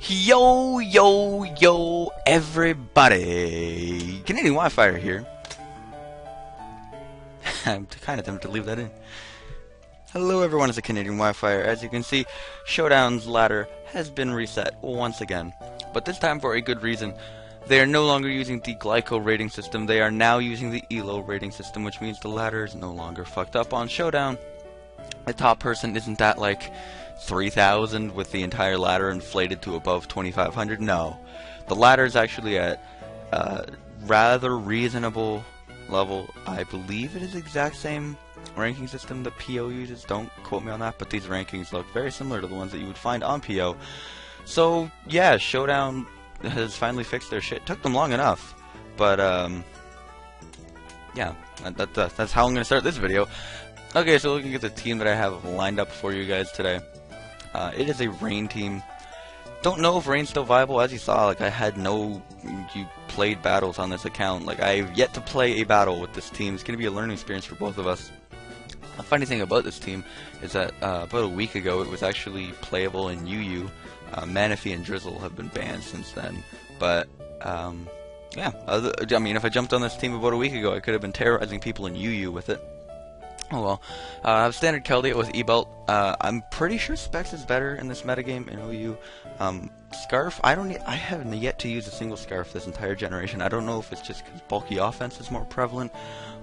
Yo, yo, yo, everybody! TheCanadianWifier here. I'm kind of tempted to leave that in. Hello everyone, it's TheCanadianWifier. As you can see, Showdown's ladder has been reset once again. But this time for a good reason. They are no longer using the Glyco rating system, they are now using the Elo rating system, which means the ladder is no longer fucked up on Showdown. The top person isn't at like 3,000 with the entire ladder inflated to above 2,500. No, the ladder is actually at rather reasonable level. I believe it is the exact same ranking system that PO uses. Don't quote me on that, but these rankings look very similar to the ones that you would find on PO. So yeah, Showdown has finally fixed their shit. Took them long enough, but yeah, that's how I'm gonna start this video. Okay, so looking at the team that I have lined up for you guys today. It is a rain team. Don't know if rain's still viable. As you saw, like I had no played battles on this account. Like I've yet to play a battle with this team. It's gonna be a learning experience for both of us. The funny thing about this team is that about a week ago it was actually playable in UU. Manaphy and Drizzle have been banned since then. But yeah, I mean, if I jumped on this team about a week ago, I could have been terrorizing people in UU with it. Oh well. I have standard Keldeo with E-Belt. I'm pretty sure Specs is better in this metagame in OU. Scarf, I haven't yet to use a single Scarf this entire generation. I don't know if it's just because bulky offense is more prevalent,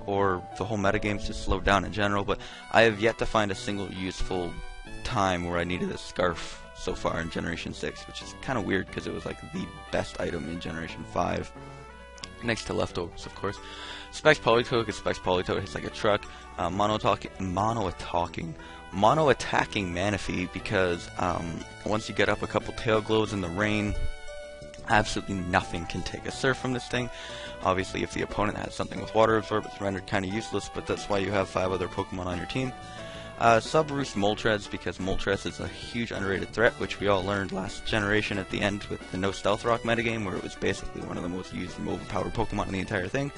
or the whole metagame's just slowed down in general, but I have yet to find a single useful time where I needed a Scarf so far in Generation 6, which is kind of weird because it was like the best item in Generation 5. Next to leftovers, of course. Specs Polytoad, because Specs Polytoad hits like a truck. Mono-attacking Manaphy, because once you get up a couple tail glows in the rain, absolutely nothing can take a surf from this thing. Obviously, if the opponent has something with water absorb, it's rendered kind of useless, but that's why you have 5 other Pokemon on your team. Subroost Moltres, because Moltres is a huge underrated threat, which we all learned last generation at the end with the no Stealth Rock metagame, where it was basically one of the most used and overpowered Pokemon in the entire thing.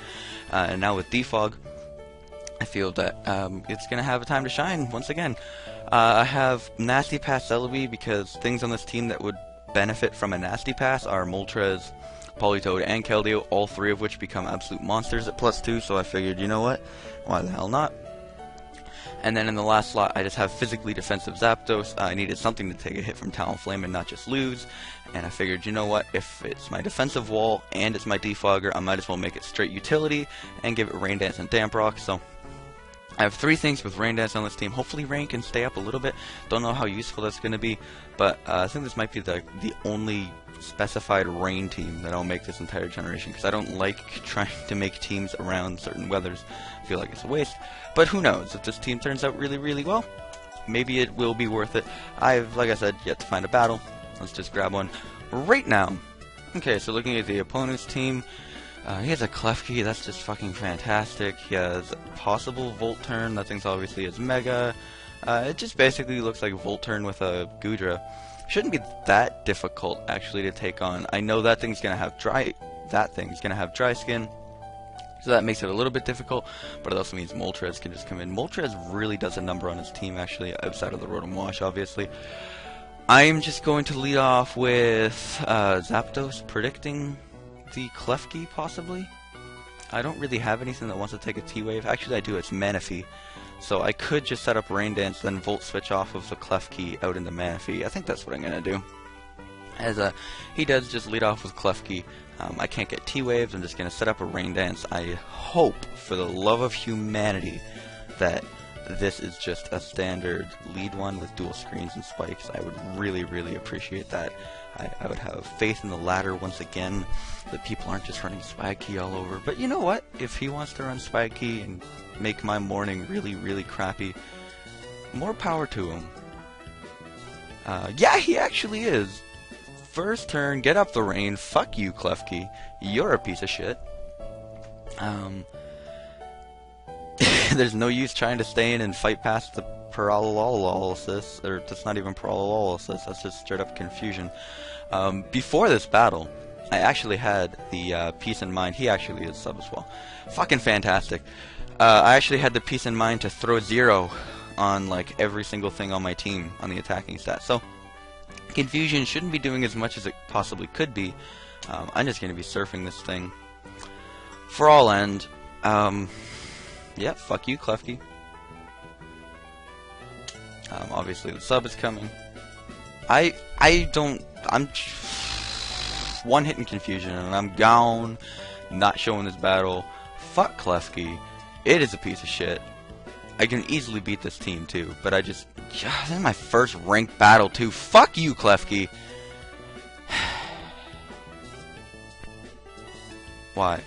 And now with Defog, I feel that it's going to have a time to shine once again. I have Nasty Pass Celebi, because things on this team that would benefit from a Nasty Pass are Moltres, Polytoad, and Keldeo, all 3 of which become absolute monsters at +2, so I figured, you know what, why the hell not? And then in the last slot, I just have physically defensive Zapdos. I needed something to take a hit from Talonflame and not just lose. And I figured, you know what, if it's my defensive wall and it's my defogger, I might as well make it straight utility and give it Rain Dance and Damp Rock. So I have 3 things with Rain Dance on this team. Hopefully Rain can stay up a little bit. Don't know how useful that's going to be, but I think this might be the only specified rain team that I'll make this entire generation, because I don't like trying to make teams around certain weathers. I feel like it's a waste, but who knows, if this team turns out really, really well, maybe it will be worth it. I've, like I said, yet to find a battle. Let's just grab one right now. Okay, so looking at the opponent's team, he has a Klefki, that's just fucking fantastic. He has a possible Volt Turn, that thing's obviously his Mega. It just basically looks like Volt Turn with a Goodra. Shouldn't be that difficult actually to take on. I know that thing's gonna have dry skin, so that makes it a little bit difficult, but it also means Moltres can just come in. Moltres really does a number on his team actually, outside of the Rotom Wash obviously. I'm just going to lead off with Zapdos predicting the Klefki possibly. I don't really have anything that wants to take a T-Wave. Actually I do, it's Manaphy. So I could just set up Rain Dance, then Volt Switch off of the Klefki out into Manaphy. I think that's what I'm going to do. As he does just lead off with Klefki. I can't get T-Waves, I'm just going to set up a Rain Dance. I hope, for the love of humanity, that this is just a standard lead one with dual screens and spikes. I would really, really appreciate that. I would have faith in the ladder once again, that people aren't just running Spikey all over. But you know what? If he wants to run Spikey and make my morning really, really crappy, more power to him. Yeah, he actually is. First turn, get up the rain. Fuck you, Klefki. You're a piece of shit. There's no use trying to stay in and fight past the paralysis, or that's not even paralysis, that's just straight up confusion. Before this battle, I actually had the peace in mind. He actually is sub as well. Fucking fantastic. I actually had the peace in mind to throw 0 on like every single thing on my team on the attacking stat. So Confusion shouldn't be doing as much as it possibly could be. I'm just going to be surfing this thing for all end. Yeah, fuck you, Klefki. Obviously the sub is coming. I'm one hit in confusion and I'm gone, not showing this battle. Fuck Klefki. It is a piece of shit. I can easily beat this team too, but I just, this is my first ranked battle too. Fuck you, Klefki. Why?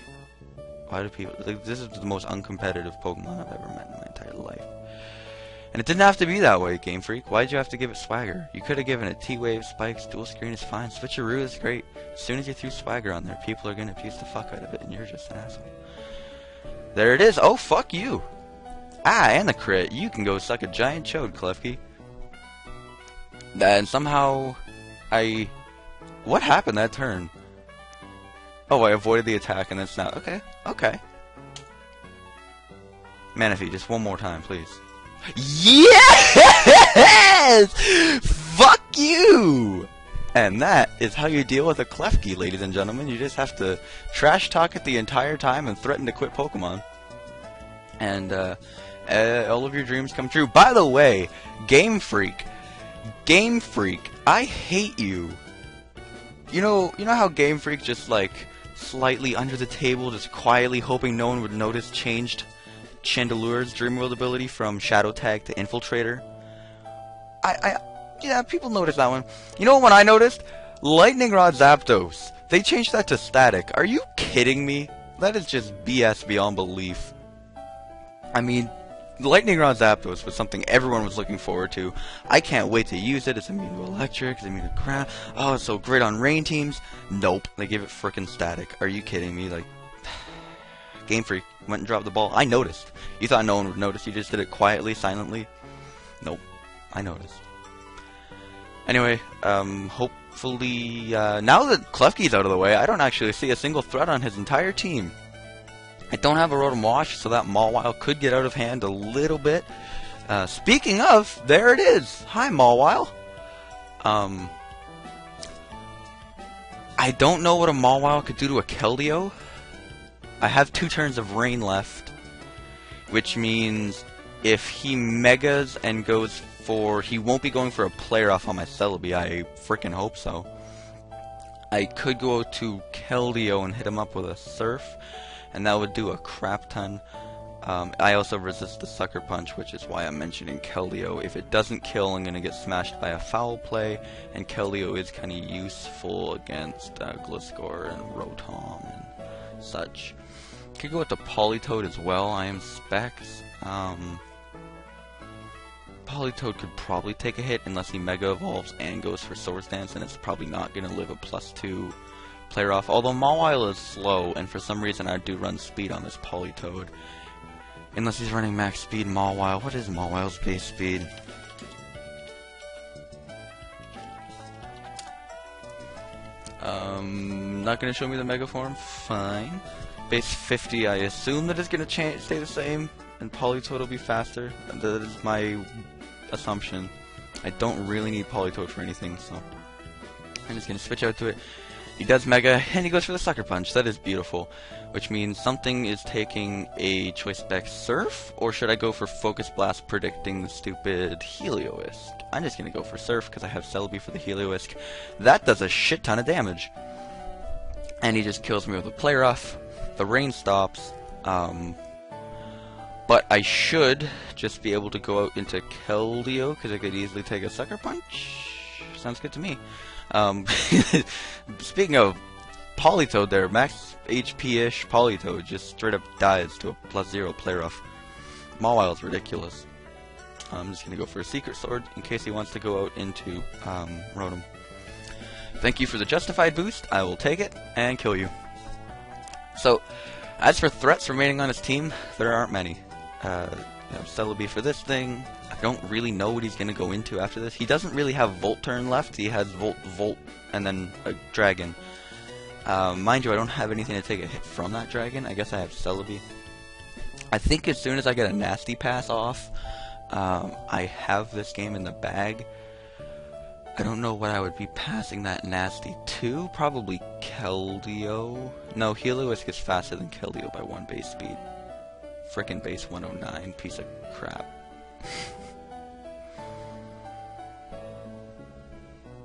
Why do people, like, this is the most uncompetitive Pokemon I've ever met in my entire life. And it didn't have to be that way, Game Freak. Why'd you have to give it Swagger? You could have given it T-Wave, Spikes, Dual Screen is fine, Switcheroo is great. As soon as you threw Swagger on there, people are gonna abuse the fuck out of it, and you're just an asshole. There it is. Oh, fuck you. Ah, and the crit. You can go suck a giant chode, Klefki. And somehow, what happened that turn? Oh, I avoided the attack and then snap. Okay, okay. Manaphy, just one more time, please. Yes! Fuck you! And that is how you deal with a Klefki, ladies and gentlemen. You just have to trash talk it the entire time and threaten to quit Pokemon. And all of your dreams come true. By the way, Game Freak, I hate you. You know how Game Freak just like slightly under the table, just quietly hoping no one would notice, changed Chandelure's Dream World ability from Shadow Tag to Infiltrator? Yeah, people noticed that one. You know what I noticed? Lightning Rod Zapdos. They changed that to Static. Are you kidding me? That is just BS beyond belief. I mean, Lightning Rod Zapdos was something everyone was looking forward to. I can't wait to use it. It's immune to electric, it's immune to ground. Oh, it's so great on rain teams. Nope, they gave it frickin' Static. Are you kidding me? Like, Game Freak went and dropped the ball. I noticed. You thought no one would notice. You just did it quietly, silently. Nope, I noticed. Anyway, hopefully, now that Klefki's out of the way, I don't actually see a single threat on his entire team. I don't have a Rotom Wash, so that Mawile could get out of hand a little bit. Speaking of, there it is! Hi, Mawile! I don't know what a Mawile could do to a Keldeo. I have 2 turns of Rain left, which means if he Megas and goes for... He won't be going for a Player Off on my Celebi, I frickin' hope so. I could go to Keldeo and hit him up with a Surf, and that would do a crap ton. I also resist the Sucker Punch, which is why I'm mentioning Keldeo. If it doesn't kill, I'm going to get smashed by a Foul Play, and Keldeo is kind of useful against Gliscor and Rotom and such. Could go with the Politoed as well. I am Specs. Politoed could probably take a hit unless he Mega Evolves and goes for Swords Dance, and it's probably not going to live a +2 Player Off. Although Mawile is slow, and for some reason I do run speed on this Politoed. Unless he's running max speed Mawile. What is Mawile's base speed? Not going to show me the Mega Form? Fine. Base 50, I assume that it's going to stay the same, and Politoed will be faster. That is my assumption. I don't really need Politoed for anything, so I'm just going to switch out to it. He does Mega, and he goes for the Sucker Punch. That is beautiful. Which means something is taking a Choice Spec Surf, or should I go for Focus Blast predicting the stupid Heliolisk? I'm just going to go for Surf because I have Celebi for the Heliolisk. That does a shit ton of damage. And he just kills me with a Player Off. The rain stops. But I should just be able to go out into Keldeo because I could easily take a Sucker Punch. Sounds good to me. Speaking of Politoed there, max HP-ish Politoed just straight up dies to a +0 Player Off. Mawile's ridiculous. I'm just going to go for a Secret Sword in case he wants to go out into Rotom. Thank you for the Justified boost. I will take it and kill you. So, as for threats remaining on his team, there aren't many. Celebi for this thing. I don't really know what he's going to go into after this. He doesn't really have Volt turn left. He has Volt, and then a Dragon. Mind you, I don't have anything to take a hit from that Dragon. I guess I have Celebi. I think as soon as I get a Nasty Pass off, I have this game in the bag. I don't know what I would be passing that nasty to. Probably Keldeo. No, Heliolisk is faster than Keldeo by 1 base speed. Frickin' base 109, piece of crap.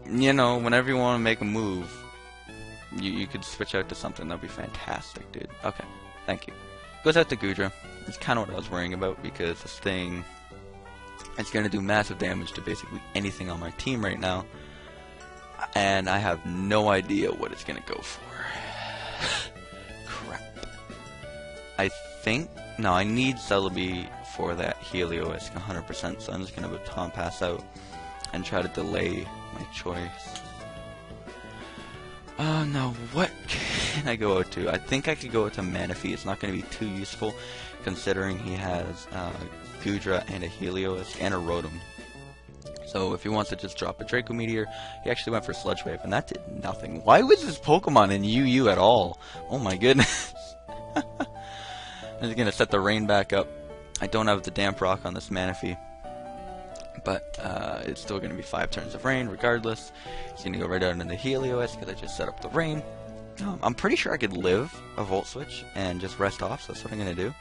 You know, whenever you want to make a move, you could switch out to something. That'd be fantastic, dude. Okay, thank you. Goes out to Goodra. It's kind of what I was worrying about, because this thing, it's going to do massive damage to basically anything on my team right now, and I have no idea what it's going to go for. Crap. I think, no, I need Celebi for that Heliolisk 100%, so I'm just going to Baton Pass out and try to delay my choice. Oh no, what can I go out to? I think I could go out to Manaphy. It's not going to be too useful, considering he has Goodra and a Heliolisk and a Rotom. So if he wants to just drop a Draco Meteor, he actually went for Sludge Wave, and that did nothing. Why was this Pokemon in UU at all? Oh my goodness. I'm just going to set the rain back up. I don't have the Damp Rock on this Manaphy, but it's still going to be 5 turns of rain regardless. He's going to go right out into the Heliolisk because I just set up the rain. I'm pretty sure I could live a Volt Switch and just rest off, so that's what I'm going to do.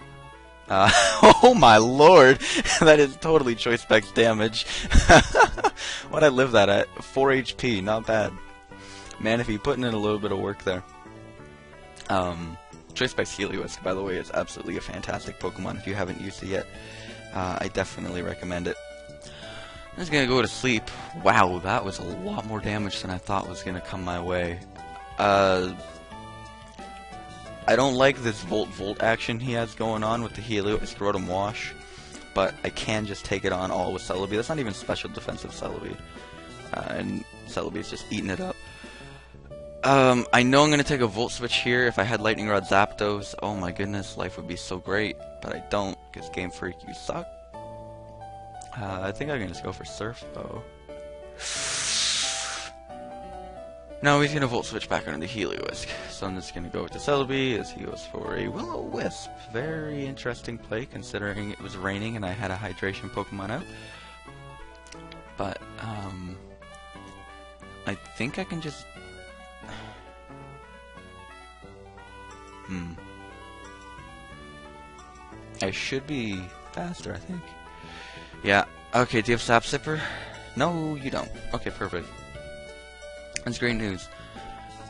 Oh my lord, that is totally Choice Specs damage. What'd I live that at? 4 HP, not bad. Manaphy putting in a little bit of work there. Choice Specs Heliolisk, by the way, is absolutely a fantastic Pokemon. If you haven't used it yet, I definitely recommend it. I'm just gonna go to sleep. Wow, that was a lot more damage than I thought was gonna come my way. I don't like this Volt action he has going on with the Heliolisk Rotom Wash, but I can just take it on all with Celebi. That's not even special defensive Celebi, and Celebi's just eating it up. I know I'm gonna take a Volt Switch here. If I had Lightning Rod Zapdos, oh my goodness, life would be so great, but I don't, because Game Freak, you suck. I think I can just go for Surf, though. No, he's going to Volt Switch back onto the Heliolisk. So I'm just going to go with the Celebi as he goes for a Will-O-Wisp. Very interesting play, considering it was raining and I had a Hydration Pokemon out. But, I think I can just... I should be faster, I think. Yeah. Okay, do you have Sap Sipper? No, you don't. Okay, perfect. That's great news.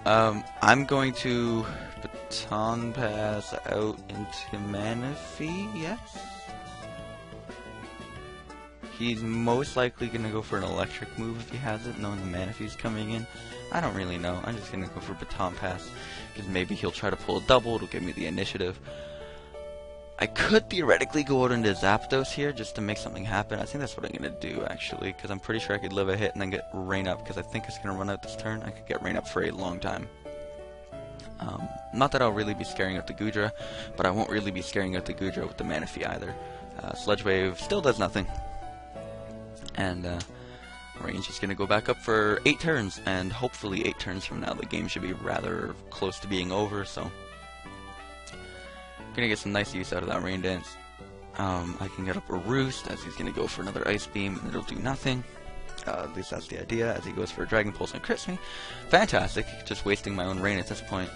I'm going to Baton Pass out into Manaphy, yes? He's most likely going to go for an electric move if he has it, knowing the Manaphy's coming in. I don't really know. I'm just going to go for Baton Pass, because maybe he'll try to pull a double. It'll give me the initiative. I could theoretically go out into Zapdos here just to make something happen. I think that's what I'm going to do, actually, because I'm pretty sure I could live a hit and then get Rain Up, because I think it's going to run out this turn. I could get Rain Up for a long time. Not that I'll really be scaring out the Goodra, but I won't really be scaring out the Goodra with the Manaphy either. Sludge Wave still does nothing. And Rain's just going to go back up for 8 turns, and hopefully 8 turns from now the game should be rather close to being over, so... Gonna get some nice use out of that Rain Dance. I can get up a Roost as he's gonna go for another Ice Beam, and it'll do nothing. At least that's the idea, as he goes for a Dragon Pulse and crits me. Fantastic, just wasting my own Rain at this point.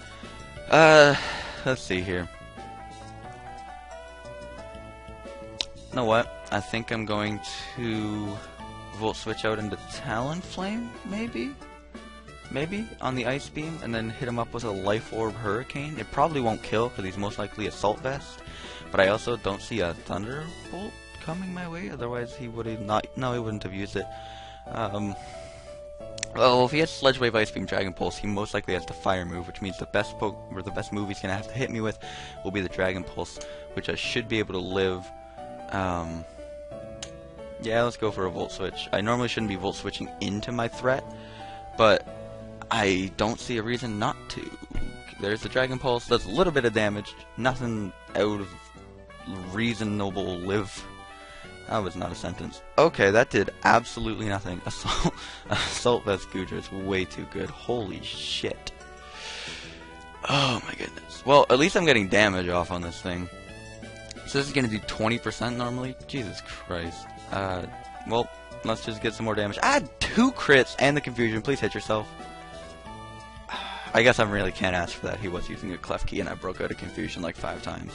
Let's see here. You know what? I think I'm going to Volt Switch out into Talonflame, maybe? Maybe, on the Ice Beam, and then hit him up with a Life Orb Hurricane. It probably won't kill, because he's most likely Assault Vest. But I also don't see a Thunderbolt coming my way, otherwise he would have not... No, he wouldn't have used it. Well, if he has Sludge Wave, Ice Beam, Dragon Pulse, he most likely has the Fire move, which means the best move he's going to have to hit me with will be the Dragon Pulse, which I should be able to live. Yeah, let's go for a Volt Switch. I normally shouldn't be Volt Switching into my threat, but I don't see a reason not to. There's the Dragon Pulse, does a little bit of damage, nothing out of reasonable live. That was not a sentence. Okay, that did absolutely nothing. Assault Vest Goodra is way too good. Holy shit. Oh my goodness. Well, at least I'm getting damage off on this thing. So this is going to do 20% normally? Jesus Christ. Well, let's just get some more damage. Ah, 2 crits and the confusion. Please hit yourself. I guess I really can't ask for that. He was using a clef key and I broke out of confusion like 5 times.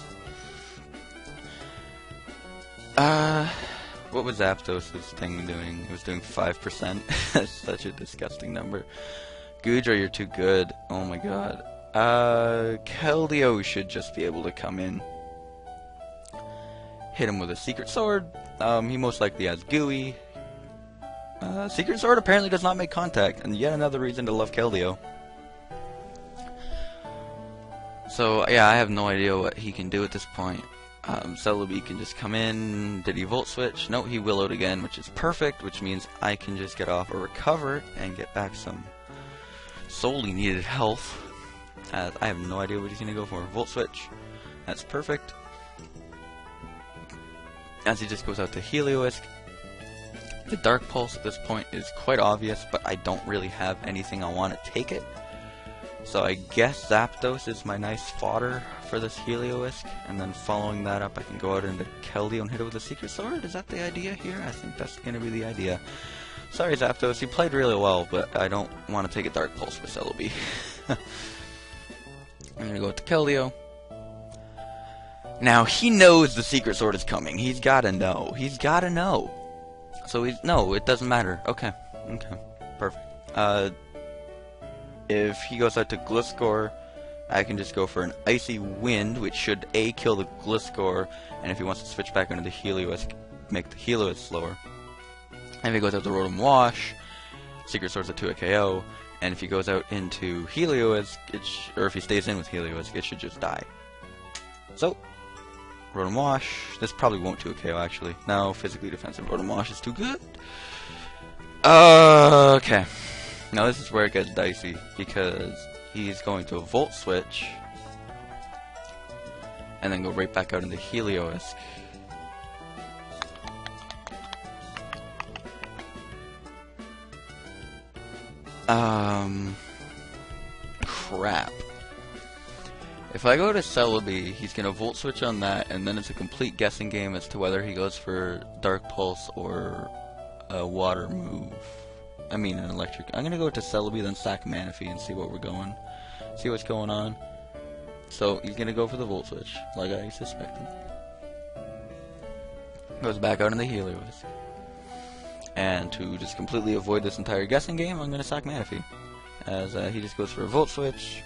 What was Zapdos' thing doing? It was doing 5%. That's such a disgusting number. Goodra, you're too good. Oh my god. Keldeo should just be able to come in. Hit him with a Secret Sword. He most likely has Gooey. Secret Sword apparently does not make contact, and yet another reason to love Keldeo. So, yeah, I have no idea what he can do at this point. Celebi can just come in. Did he Volt Switch? No, he Willowed again, which is perfect, which means I can just get off a Recover and get back some solely needed health. As I have no idea what he's going to go for. Volt Switch. That's perfect. As he just goes out to Heliolisk. The Dark Pulse at this point is quite obvious, but I don't really have anything I want to take it. So I guess Zapdos is my nice fodder for this Heliolisk, and then following that up I can go out into Keldeo and hit it with a Secret Sword? Is that the idea here? I think that's going to be the idea. Sorry Zapdos, you played really well, but I don't want to take a Dark Pulse with Celebi. I'm going to go to Keldeo. Now, he knows the Secret Sword is coming. He's got to know. He's got to know. So he's... No, it doesn't matter. Okay. Okay. Perfect. If he goes out to Gliscor, I can just go for an Icy Wind, which should A, kill the Gliscor, and if he wants to switch back into the Heliolisk, make the Heliolisk slower. And if he goes out to Rotom Wash, Secret Sword's a 2 KO, and if he goes out into Heliolisk, or if he stays in with Heliolisk, it should just die. So, Rotom Wash, this probably won't 2 KO actually. No, physically defensive Rotom Wash is too good. Okay. Now this is where it gets dicey, because he's going to Volt Switch, and then go right back out into Heliolisk. Crap. If I go to Celebi, he's going to Volt Switch on that, and then it's a complete guessing game as to whether he goes for Dark Pulse or a Water move. I mean an Electric. I'm going to go to Celebi, then sack Manaphy and see what we're going. See what's going on. So, he's going to go for the Volt Switch, like I suspected. Goes back out in the Heliolisk. And to just completely avoid this entire guessing game, I'm going to sack Manaphy. As he just goes for a Volt Switch.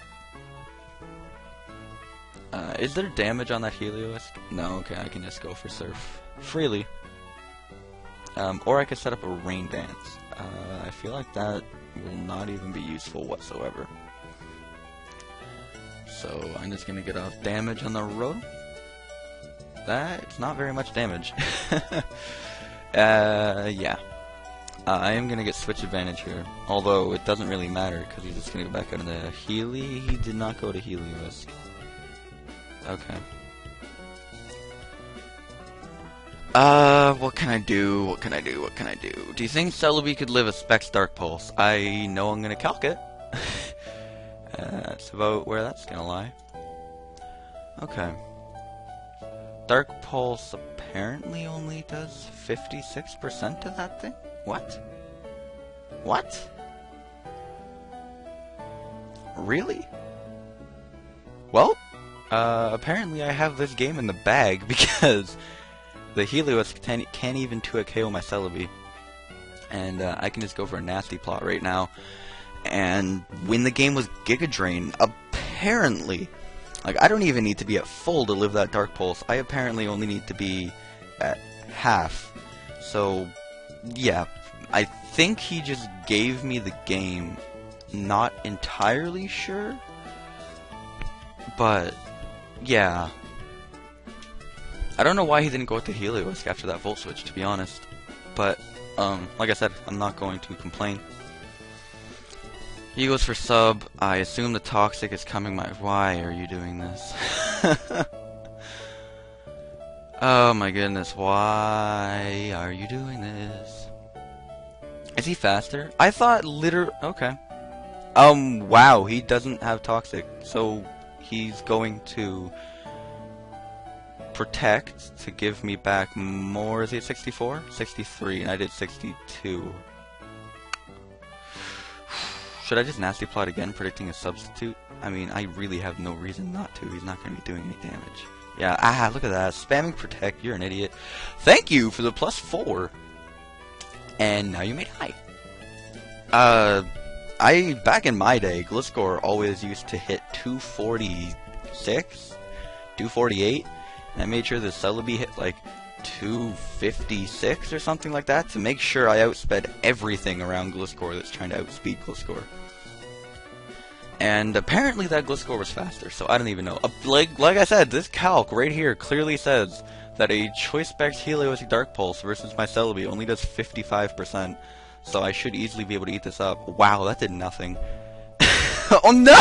Is there damage on that Heliolisk? No, okay, I can just go for Surf freely. Or I could set up a Rain Dance. I feel like that will not even be useful whatsoever. So I'm just going to get off damage on the road. That's not very much damage. Yeah. I am going to get switch advantage here. Although it doesn't really matter because he's just going to go back out into Healy. He did not go to Heliolisk. Okay. What can I do? What can I do? What can I do? Do you think Celebi could live a Specs Dark Pulse? I know I'm gonna calc it. That's about where that's gonna lie. Okay. Dark Pulse apparently only does 56% to that thing? What? What? Really? Well, apparently I have this game in the bag because the Heliolisk can't even 2 KO my Celebi. And I can just go for a nasty plot right now and win the game with Giga Drain. Apparently. Like, I don't even need to be at full to live that Dark Pulse. I apparently only need to be at half. So, yeah. I think he just gave me the game. Not entirely sure. But, yeah. I don't know why he didn't go with the Heliolisk after that Volt Switch, to be honest. But, like I said, I'm not going to complain. He goes for sub. I assume the Toxic is coming my... Why are you doing this? Oh my goodness, why are you doing this? Is he faster? I thought okay. Wow, he doesn't have Toxic. So, he's going to Protect to give me back more. Is he at 64? 63, and I did 62. Should I just Nasty Plot again, predicting a substitute? I mean, I really have no reason not to. He's not going to be doing any damage. Yeah, look at that. Spamming Protect, you're an idiot. Thank you for the +4. And now you may die. Back in my day, Gliscor always used to hit 246, 248, and I made sure the Celebi hit like 256 or something like that to make sure I outsped everything around Gliscor that's trying to outspeed Gliscor. And apparently that Gliscor was faster, so I don't even know. Like I said, this calc right here clearly says that a Choice Specs Helios Dark Pulse versus my Celebi only does 55%, so I should easily be able to eat this up. Wow, that did nothing. Oh no!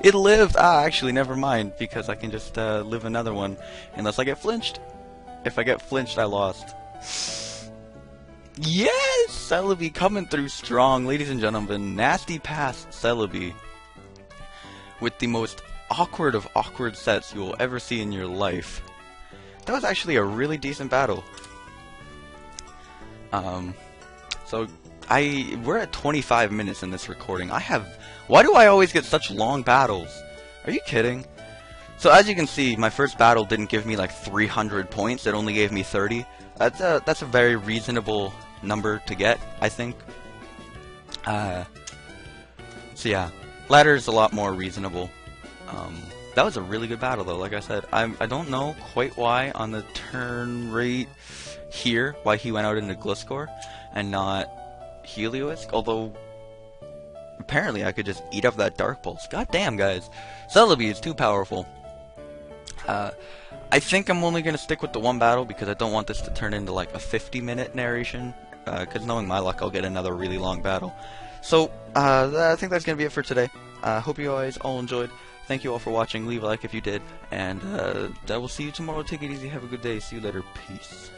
It lived! Actually, never mind, because I can just live another one, unless I get flinched. If I get flinched, I lost. Yes! Celebi coming through strong, ladies and gentlemen. Nasty Pass Celebi. With the most awkward of awkward sets you will ever see in your life. That was actually a really decent battle. So we're at 25 minutes in this recording. Why do I always get such long battles? Are you kidding? So as you can see, my first battle didn't give me like 300 points. It only gave me 30. That's a very reasonable number to get, I think. So yeah, ladder's a lot more reasonable. That was a really good battle though, like I said. I don't know quite why on the turn rate here, why he went out into Gliscor and not Helios, although apparently I could just eat up that Dark Pulse. God damn, guys. Celebi is too powerful. I think I'm only going to stick with the one battle because I don't want this to turn into like a 50-minute narration, because knowing my luck I'll get another really long battle. So, I think that's going to be it for today. Hope you guys all enjoyed. Thank you all for watching. Leave a like if you did, and I will see you tomorrow. Take it easy. Have a good day. See you later. Peace.